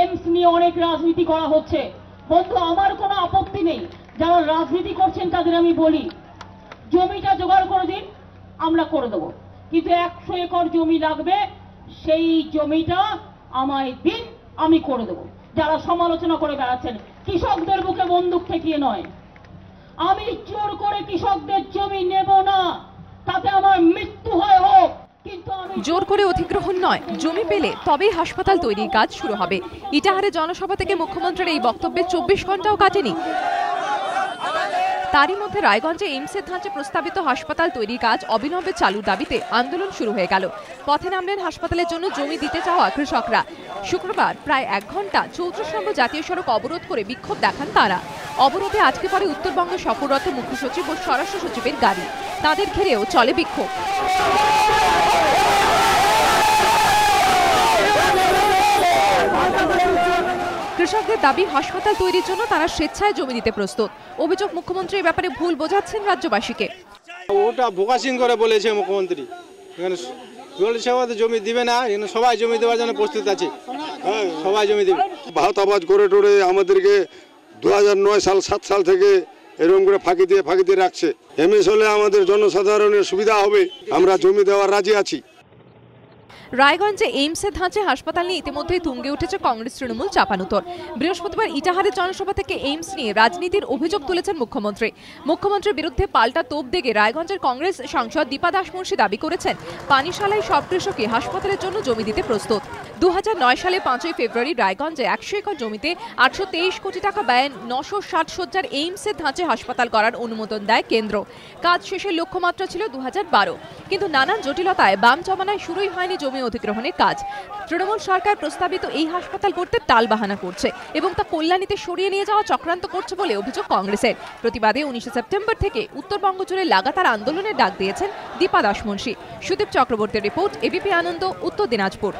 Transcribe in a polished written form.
Aims নিয়ে অনেক রাজনীতি করা হচ্ছে। বন্ধু, আমার কোনো আপত্তি নেই, যারা রাজনীতি করছেন তাদের আমি বলি, জমিটা জোগাড় করে দিন, আমরা করে দেবো, কিন্তু 100 একর জমি লাগবে, সেই জমিটা আমায় দিন, আমি করে দেবো। যারা সমালোচনা করে বেড়াচ্ছেন, কৃষকদের বুকে বন্দুক ঠেকিয়ে নয়, আমি জোর করে কৃষকদের জমি নেব না, তাতে আমার মৃত্যু হয় হোক, কিন্তু জোর করে অধিগ্রহণ নয়, জমি পেলে তবেই হাসপাতাল তৈরির কাজ শুরু হবে। ইটাহারে জনসভা থেকে মুখ্যমন্ত্রীর এই বক্তব্যে 24 ঘন্টাও কাটেনি। তারই মধ্যে রায়গঞ্জে এইমসের ধাঁচে প্রস্তাবিত হাসপাতাল তৈরির কাজ অবিলম্বে চালুর দাবিতে আন্দোলন শুরু হয়ে গেল। পথে নামলেন হাসপাতালের জন্য জমি দিতে চাওয়া কৃষকরা। শুক্রবার প্রায় 1 ঘন্টা 34 নম্বর জাতীয় সড়ক অবরোধ করে বিক্ষোভ দেখান তারা। অবরোধে আটকে পড়ে উত্তরবঙ্গ সফররত মুখ্য সচিব ও স্বরাষ্ট্র সচিবের গাড়ি। তাদের ঘিরেও চলে বিক্ষোভ। কৃষকদের দাবি, হাসপাতাল তৈরির জন্য তারা স্বেচ্ছায় জমি দিতে প্রস্তুত। অভিযোগ, মুখ্যমন্ত্রী এই ব্যাপারে ভুল বোঝাচ্ছেন রাজ্যবাসীকে। ওটা বোকাসিং করে বলেছে মুখ্যমন্ত্রী, এখানে জমি দিবে না, এখানে সবাই জমি দেওয়ার জন্য প্রস্তুত আছে, সবাই জমি দেবে। ভাত আবাজ করে টোরে আমাদেরকে 2009-7 সাল থেকে এরকম করে ফাঁকি দিয়ে রাখছে। এমএস হলে আমাদের জনসাধারণের সুবিধা হবে, আমরা জমি দেওয়ার রাজি আছি। রায়গঞ্জে এইমসের ধাঁচে হাসপাতাল নিয়ে ইতিমধ্যেই তুঙ্গে উঠেছে কংগ্রেস তৃণমূল চাপানুতর। বৃহস্পতিবার ইটাহারের জনসভা থেকে এইমস নিয়ে রাজনীতির অভিযোগ তুলেছেন মুখ্যমন্ত্রী। মুখ্যমন্ত্রীর বিরুদ্ধে পাল্টা তোপ দেগে রায়গঞ্জের কংগ্রেস সাংসদ দীপা দাসমুন্সী দাবি করেছেন, পানিশালায় সব কৃষকই হাসপাতালের জন্য জমি দিতে প্রস্তুত। 2009 সালে 5ই ফেব্রুয়ারি রায়গঞ্জে 100 একর জমিতে 823 কোটি টাকা ব্যয়ে 960 শয্যার এইমসের ধাঁচে হাসপাতাল করার অনুমোদন দেয় কেন্দ্র। কাজ শেষের লক্ষ্যমাত্রা ছিল 2012, কিন্তু নানান জটিলতায় বাম জমানায় শুরুই হয়নি জমি অধিগ্রহণের কাজ। তৃণমূল সরকার প্রস্তাবিত এই হাসপাতাল করতে টালবাহানা করছে এবং তা কল্যাণীতে সরিয়ে নিয়ে যাওয়া চক্রান্ত করছে বলে অভিযোগ কংগ্রেসের। প্রতিবাদে 19 সেপ্টেম্বর থেকে উত্তরবঙ্গ জুড়ে লাগাতার আন্দোলনের ডাক দিয়েছেন দীপা দাসমুন্সী। সুদীপ চক্রবর্তীর রিপোর্ট, এবিপি আনন্দ, উত্তর দিনাজপুর।